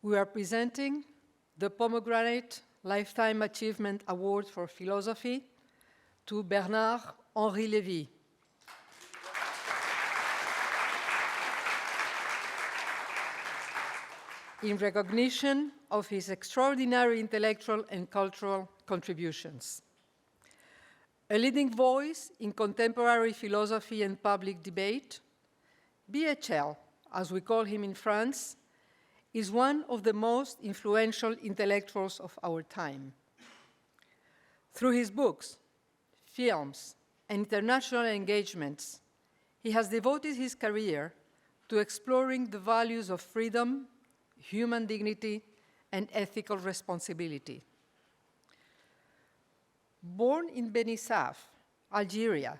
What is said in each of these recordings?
we are presenting the Pomegranate Lifetime Achievement Award for Philosophy to Bernard-Henri Lévy. In recognition of his extraordinary intellectual and cultural contributions. A leading voice in contemporary philosophy and public debate, BHL, as we call him in France, is one of the most influential intellectuals of our time. Through his books, films, and international engagements, he has devoted his career to exploring the values of freedom, human dignity, and ethical responsibility. Born in Beni Suef, Algeria,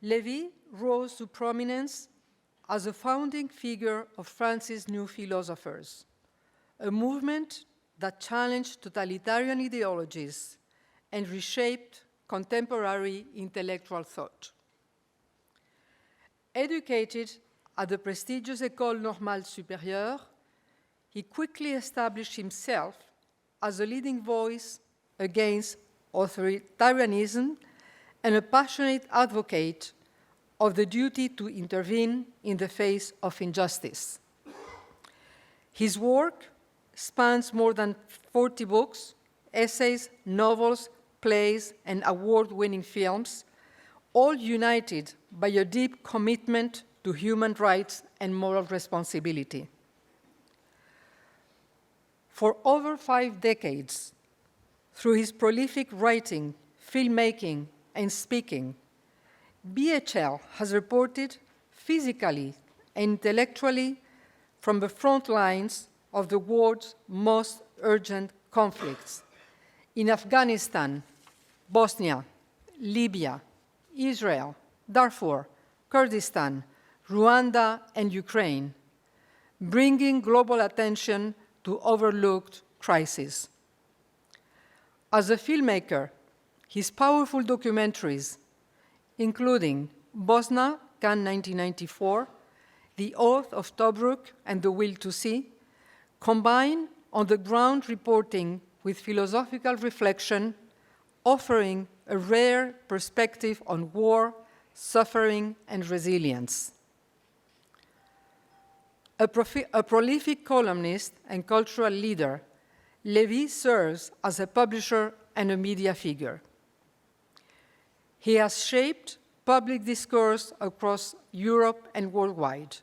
Lévy rose to prominence as a founding figure of France's New Philosophers, a movement that challenged totalitarian ideologies and reshaped contemporary intellectual thought. Educated at the prestigious École Normale Supérieure, he quickly established himself as a leading voice against authoritarianism and a passionate advocate of the duty to intervene in the face of injustice. His work spans more than 40 books, essays, novels, plays, and award-winning films, all united by a deep commitment to human rights and moral responsibility. For over 5 decades, through his prolific writing, filmmaking, and speaking, BHL has reported physically and intellectually from the front lines of the world's most urgent conflicts in Afghanistan, Bosnia, Libya, Israel, Darfur, Kurdistan, Rwanda, and Ukraine, bringing global attention to overlooked crises. As a filmmaker, his powerful documentaries, including Bosna, Cannes 1994, The Oath of Tobruk, and The Will to See, combine on-the-ground reporting with philosophical reflection, offering a rare perspective on war, suffering, and resilience. A prolific columnist and cultural leader, Lévy serves as a publisher and a media figure. He has shaped public discourse across Europe and worldwide.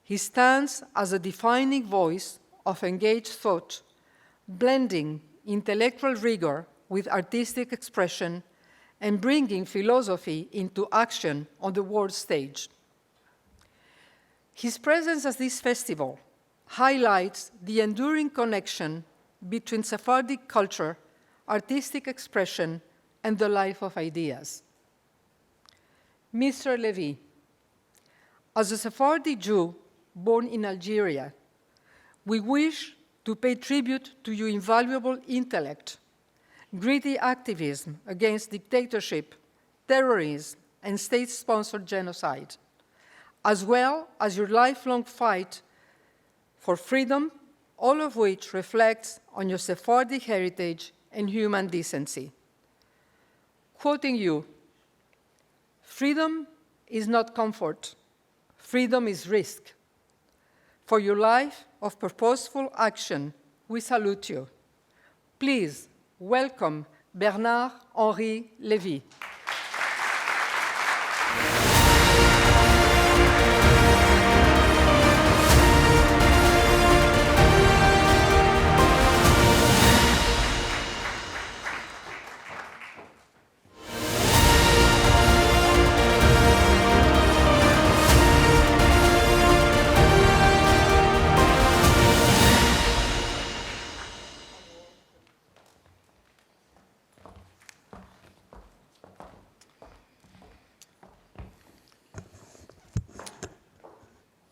He stands as a defining voice of engaged thought, blending intellectual rigor with artistic expression and bringing philosophy into action on the world stage. His presence at this festival highlights the enduring connection between Sephardic culture, artistic expression, and the life of ideas. Mr. Lévy, as a Sephardi Jew born in Algeria, we wish to pay tribute to your invaluable intellect, gritty activism against dictatorship, terrorism, and state-sponsored genocide, as well as your lifelong fight for freedom, all of which reflects on your Sephardic heritage and human decency. Quoting you, "Freedom is not comfort. Freedom is risk. For your life of purposeful action, we salute you. Please welcome Bernard-Henri Lévy."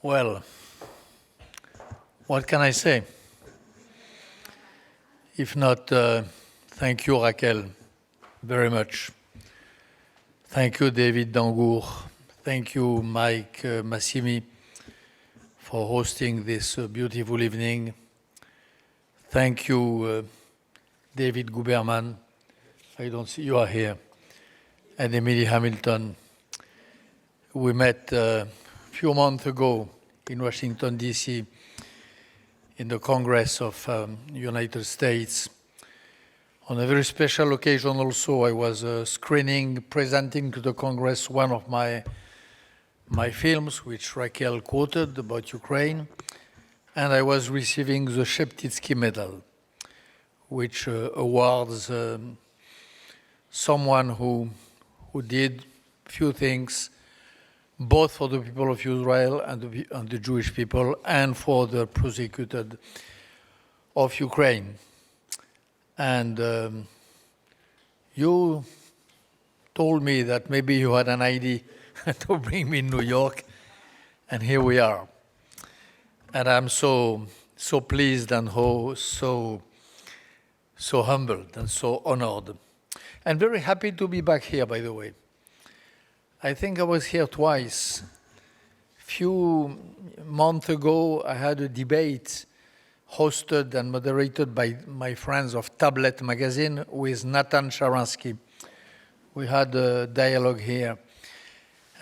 Well, what can I say? If not, thank you, Raquel, very much. Thank you, David Dangour. Thank you, Mike Massimi, for hosting this beautiful evening Thank you, David Guberman. I don't see you are here. And Emily Hamilton. We met a few months ago in Washington, D.C., in the Congress of United States. On a very special occasion also, I was presenting to the Congress one of my films, which Raquel quoted about Ukraine, and I was receiving the Sheptytsky Medal, which awards someone who did few things, both for the people of Israel and the Jewish people, and for the persecuted of Ukraine. And you told me that maybe you had an idea to bring me in New York, and here we are. And I'm so pleased and so humbled and so honored. And very happy to be back here, by the way. I think I was here twice. Few months ago, I had a debate hosted and moderated by my friends of Tablet magazine with Nathan Sharansky. We had a dialogue here.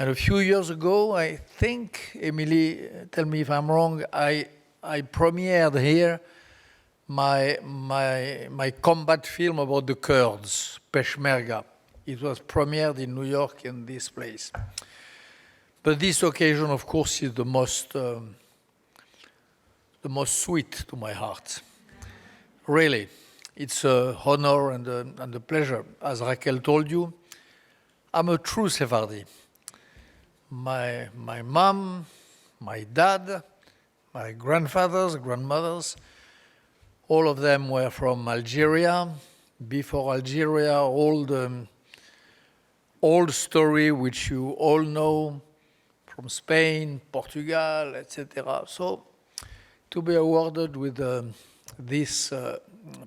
And a few years ago, I think, Emily, tell me if I'm wrong, I premiered here my combat film about the Kurds, Peshmerga. It was premiered in New York in this place. But this occasion, of course, is the most sweet to my heart. Really, it's an honor and a pleasure. As Raquel told you, I'm a true Sephardi. My mom, my dad, my grandfathers, grandmothers, all of them were from Algeria. Before Algeria, all the old story which you all know from Spain, Portugal, etc. So to be awarded with this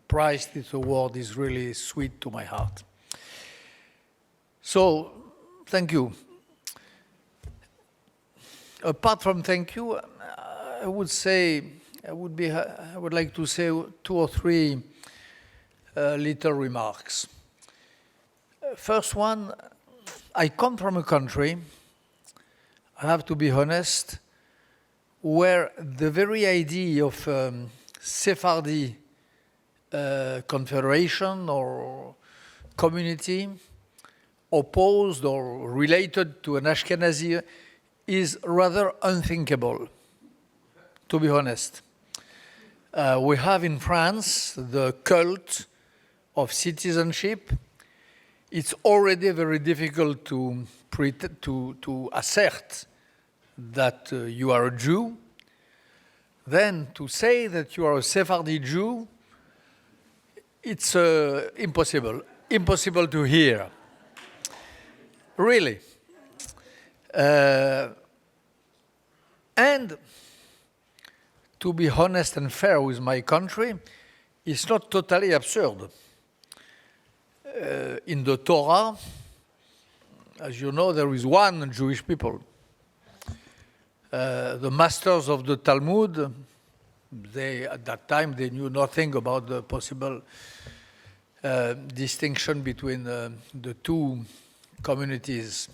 prize, this award is really sweet to my heart. So thank you. Apart from thank you, I would like to say 2 or 3 little remarks. First one, I come from a country, I have to be honest, where the very idea of Sephardi confederation or community opposed or related to an Ashkenazi is rather unthinkable, to be honest. We have in France the cult of citizenship. It's already very difficult to assert that you are a Jew. Then to say that you are a Sephardi Jew, it's impossible to hear. Really. And to be honest and fair with my country, it's not totally absurd. In the Torah, as you know, there is one Jewish people. The masters of the Talmud, at that time, they knew nothing about the possible distinction between the two communities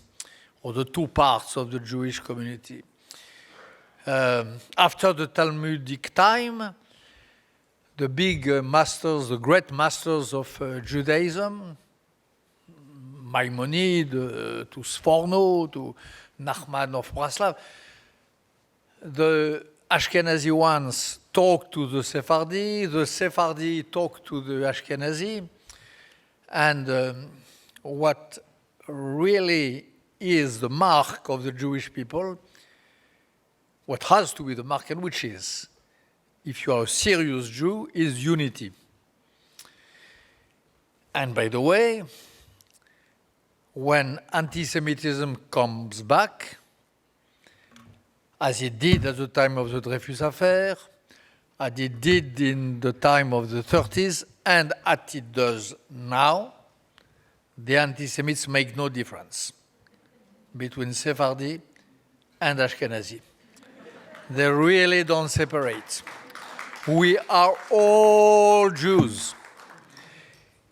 or the two parts of the Jewish community. After the Talmudic time, the big masters, the great masters of Judaism, Maimonides, to Sforno, to Nachman of Praslav, the Ashkenazi ones talked to the Sephardi talked to the Ashkenazi, and what really is the mark of the Jewish people, what has to be the mark, and which is, if you are a serious Jew, is unity. And by the way, when anti-Semitism comes back, as it did at the time of the Dreyfus affair, as it did in the time of the 30s, and as it does now, the anti-Semites make no difference between Sephardi and Ashkenazi. They really don't separate. We are all Jews.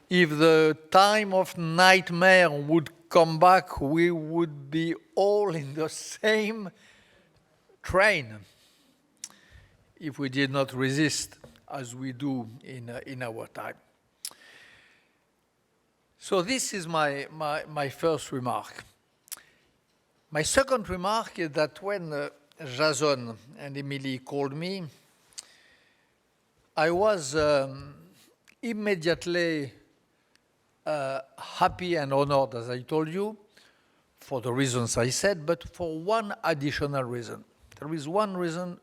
If the time of nightmare would come back, we would be all in the same train if we did not resist as we do in our time. So this is my first remark. My second remark is that when Jason and Emily called me, I was immediately happy and honored, as I told you, for the reasons I said, but for one additional reason. There is one reason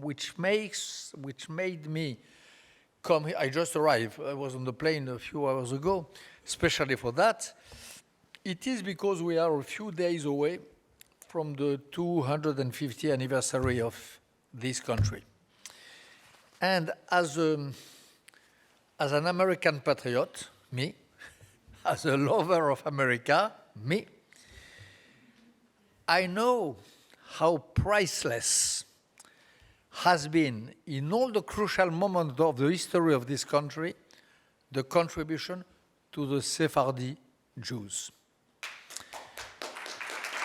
which made me come here. I just arrived. I was on the plane a few hours ago, especially for that. It is because we are a few days away from the 250th anniversary of this country. And as an American patriot, me, as a lover of America, me, I know how priceless has been, in all the crucial moments of the history of this country, the contribution to the Sephardi Jews.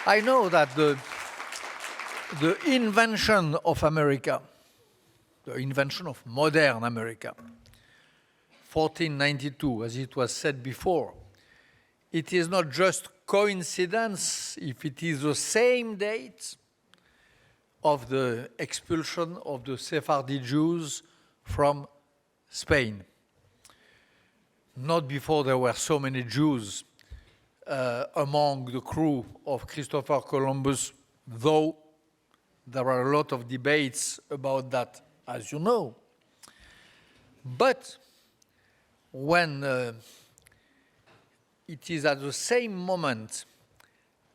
I know that the invention of America, the invention of modern America, 1492, as it was said before, it is not just coincidence if it is the same date of the expulsion of the Sephardi Jews from Spain. Not before there were so many Jews among the crew of Christopher Columbus, though there are a lot of debates about that, as you know. But when it is at the same moment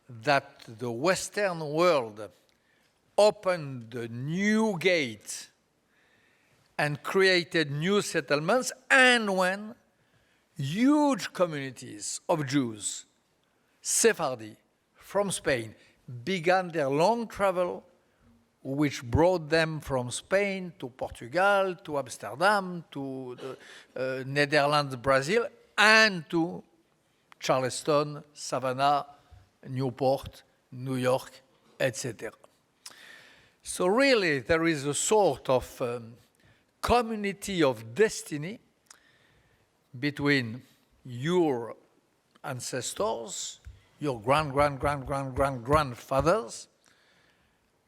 that the Western world opened the new gate and created new settlements, and when huge communities of Jews, Sephardi, from Spain, began their long travel, which brought them from Spain to Portugal, to Amsterdam, to the Netherlands, Brazil, and to Charleston, Savannah, Newport, New York, etc. So really, there is a sort of community of destiny between your ancestors, your grandfathers,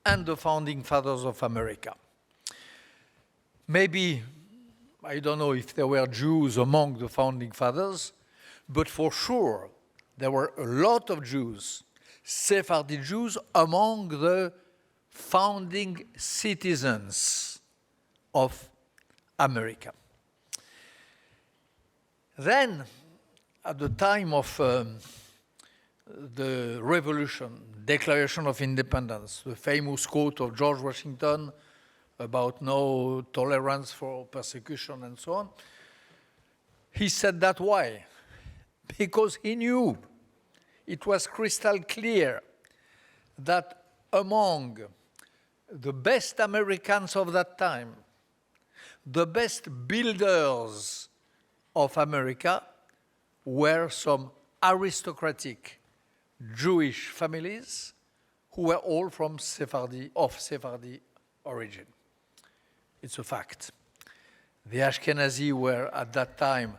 and the founding fathers of America. Maybe, I don't know if there were Jews among the founding fathers, but for sure, there were a lot of Jews, Sephardi Jews, among the founding citizens of America. Then, at the time of the Revolution, Declaration of Independence, the famous quote of George Washington about no tolerance for persecution and so on, he said that why? Because he knew it was crystal clear that among the best Americans of that time, the best builders of America were some aristocratic Jewish families who were all from Sephardi origin. It's a fact. The Ashkenazi were at that time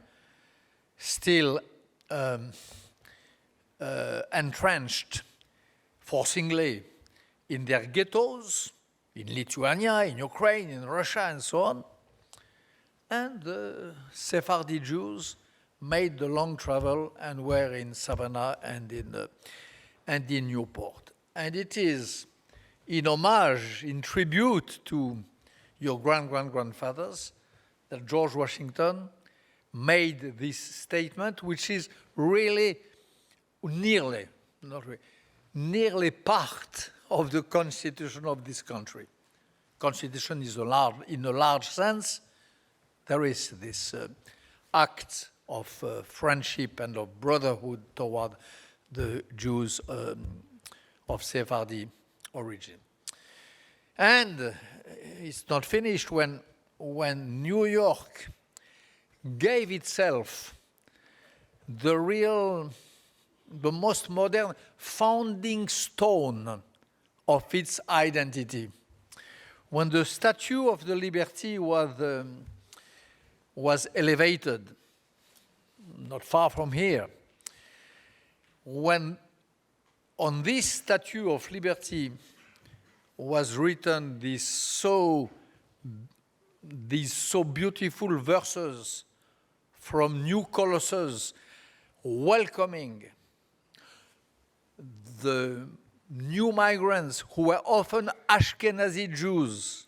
still entrenched forcibly in their ghettos, in Lithuania, in Ukraine, in Russia, and so on. And the Sephardi Jews made the long travel and were in Savannah and in Newport. And it is in homage, in tribute to your grandfathers, that George Washington made this statement, which is really nearly part of the constitution of this country. Constitution is in a large sense. There is this act of friendship and of brotherhood toward the Jews of Sephardi origin. And it's not finished when when New York gave itself the most modern founding stone of its identity. When the Statue of the Liberty was elevated, not far from here, when on this Statue of Liberty was written these so beautiful verses from New Colossus, welcoming the new migrants who were often Ashkenazi Jews,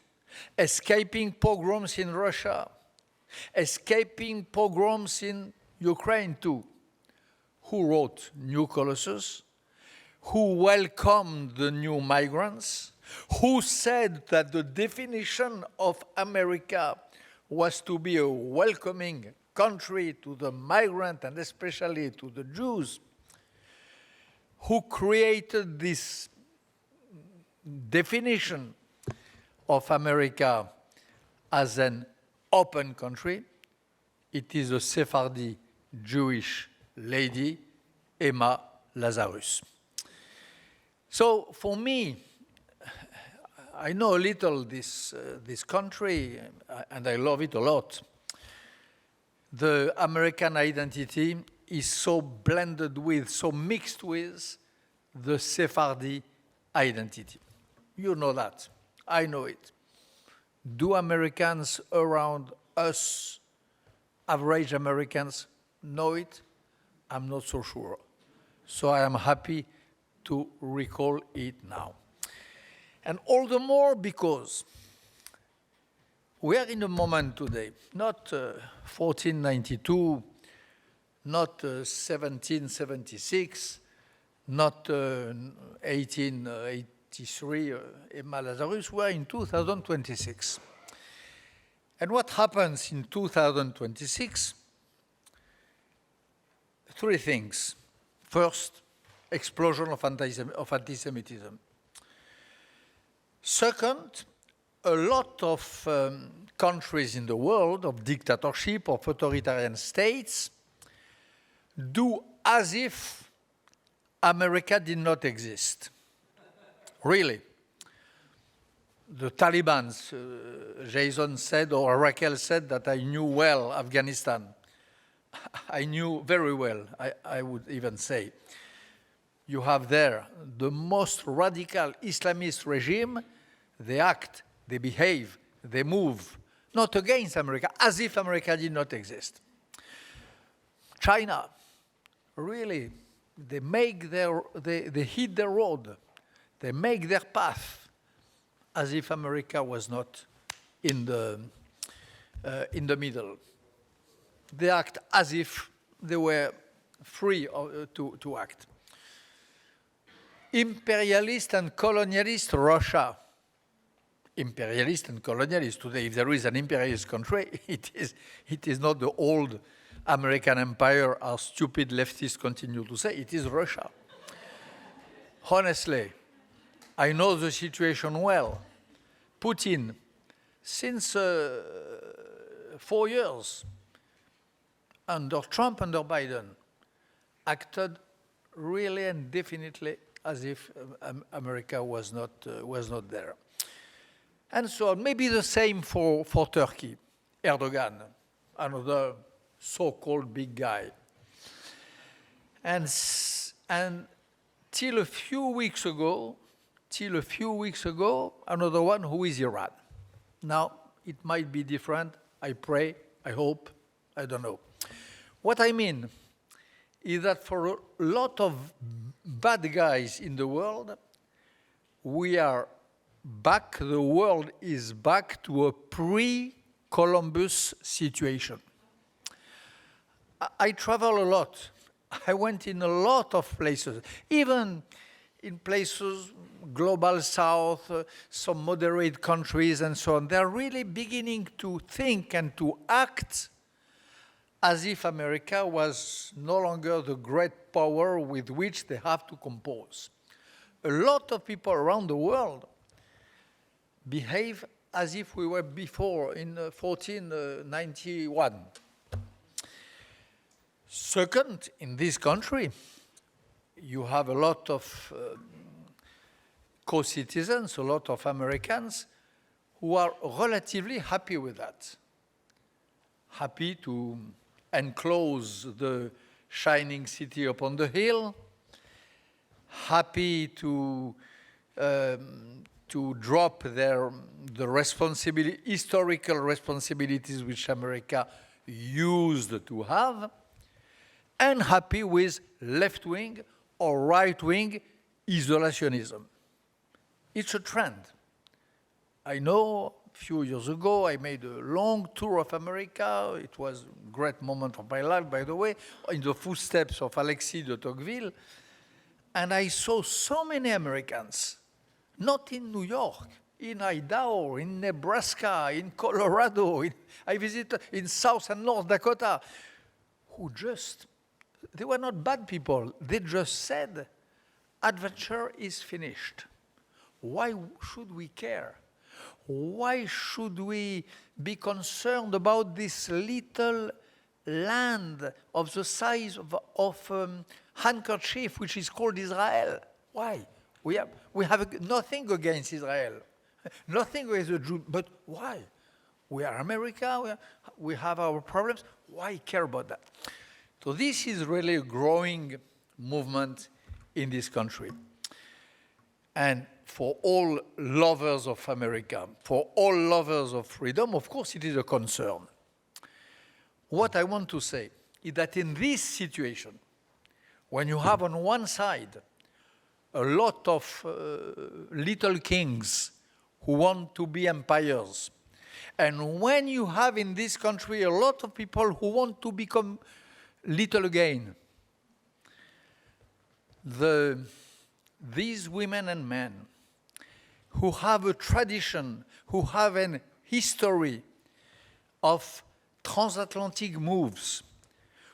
escaping pogroms in Russia, escaping pogroms in Ukraine too. Who wrote New Colossus? Who welcomed the new migrants? Who said that the definition of America was to be a welcoming country to the migrant and especially to the Jews? Who created this definition of America as an open country? It is a Sephardi Jewish lady, Emma Lazarus. So for me, I know a little this country, and I love it a lot. The American identity is so blended with, so mixed with the Sephardi identity. You know that. I know it. Do Americans around us, average Americans, know it? I'm not so sure. So I am happy to recall it now. And all the more because we are in a moment today, not 1492, not 1776, not 1883, Emma Lazarus, we are in 2026. And what happens in 2026? Three things. First, explosion of anti-Semitism. Second, a lot of countries in the world, of dictatorship, of authoritarian states, do as if America did not exist. Really. The Taliban, Jason said, or Raquel said that I knew well Afghanistan. I knew very well, I would even say. You have there the most radical Islamist regime. They act, they behave, they move, not against America, as if America did not exist. China, really, they hit their road, they make their path, as if America was not in the middle. They act as if they were free to act. Imperialist and colonialist Russia. Imperialist and colonialist today, if there is an imperialist country, it is not the old American empire, as stupid leftists continue to say, it is Russia. Honestly, I know the situation well. Putin, since 4 years, under Trump, under Biden, acted really and definitely as if America was not there. And so on. Maybe the same for Turkey. Erdogan, another so-called big guy. And till a few weeks ago, another one who is Iran. Now, it might be different. I pray, I hope, I don't know. What I mean is that for a lot of bad guys in the world, we are back, the world is back to a pre-Columbus situation. I travel a lot. I went in a lot of places, even in places, global south, some moderate countries and so on. They're really beginning to think and to act as if America was no longer the great power with which they have to compose. A lot of people around the world behave as if we were before in 1491. Second, in this country, you have a lot of co-citizens, a lot of Americans who are relatively happy with that. Happy to enclose the shining city upon the hill, happy to drop the historical responsibilities which America used to have, and happy with left-wing or right-wing isolationism. It's a trend. I know a few years ago I made a long tour of America. It was a great moment of my life, by the way, in the footsteps of Alexis de Tocqueville. And I saw so many Americans, not in New York, in Idaho, in Nebraska, in Colorado, I visited in South and North Dakota, who they were not bad people. They just said, adventure is finished. Why should we care? Why should we be concerned about this little land of the size of handkerchief, which is called Israel? Why? We have nothing against Israel, nothing against the Jews, but why? We are America, we have our problems. Why care about that? So this is really a growing movement in this country. And for all lovers of America, for all lovers of freedom, of course it is a concern. What I want to say is that in this situation, when you have on one side a lot of little kings who want to be empires, and when you have in this country a lot of people who want to become little again, these women and men who have a tradition, who have an history of transatlantic moves,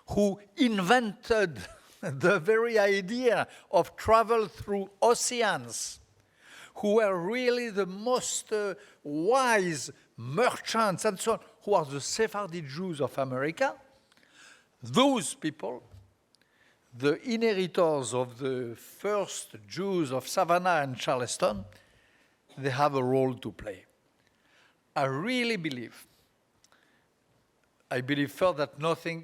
who invented the very idea of travel through oceans, who were really the most wise merchants and so on, who are the Sephardi Jews of America, those people, the inheritors of the first Jews of Savannah and Charleston, they have a role to play. I really believe first that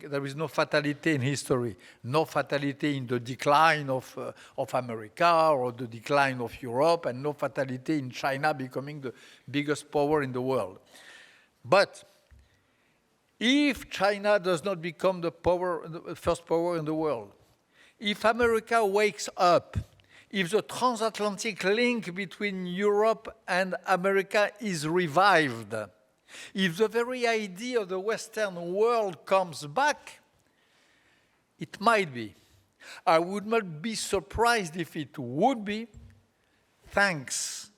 there is no fatality in history, no fatality in the decline of America or the decline of Europe, and no fatality in China becoming the biggest power in the world. But if China does not become the first power in the world, if America wakes up, if the transatlantic link between Europe and America is revived, if the very idea of the Western world comes back, it might be. I would not be surprised if it would be, thanks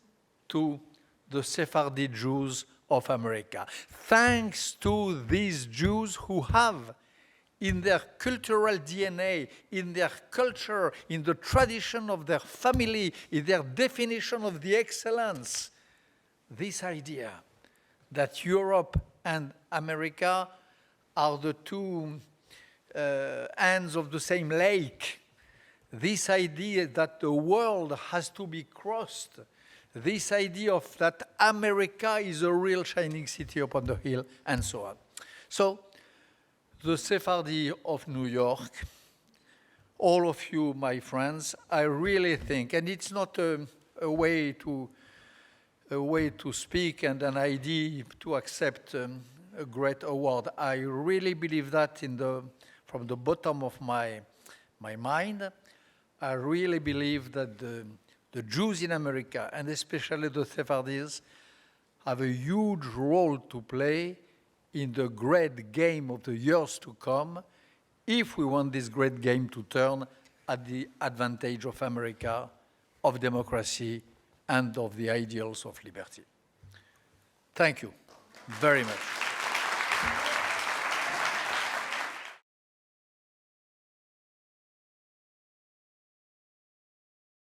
to the Sephardi Jews of America, thanks to these Jews who have in their cultural DNA, in their culture, in the tradition of their family, in their definition of the excellence, this idea that Europe and America are the two ends of the same lake, this idea that the world has to be crossed, this idea of that America is a real shining city upon the hill, and so on. So, the Sephardi of New York, all of you, my friends, I really think, and it's not a way to speak and an idea to accept a great award. I really believe that from the bottom of my mind. I really believe that the Jews in America, and especially the Sephardis, have a huge role to play in the great game of the years to come, if we want this great game to turn at the advantage of America, of democracy, and of the ideals of liberty. Thank you very much.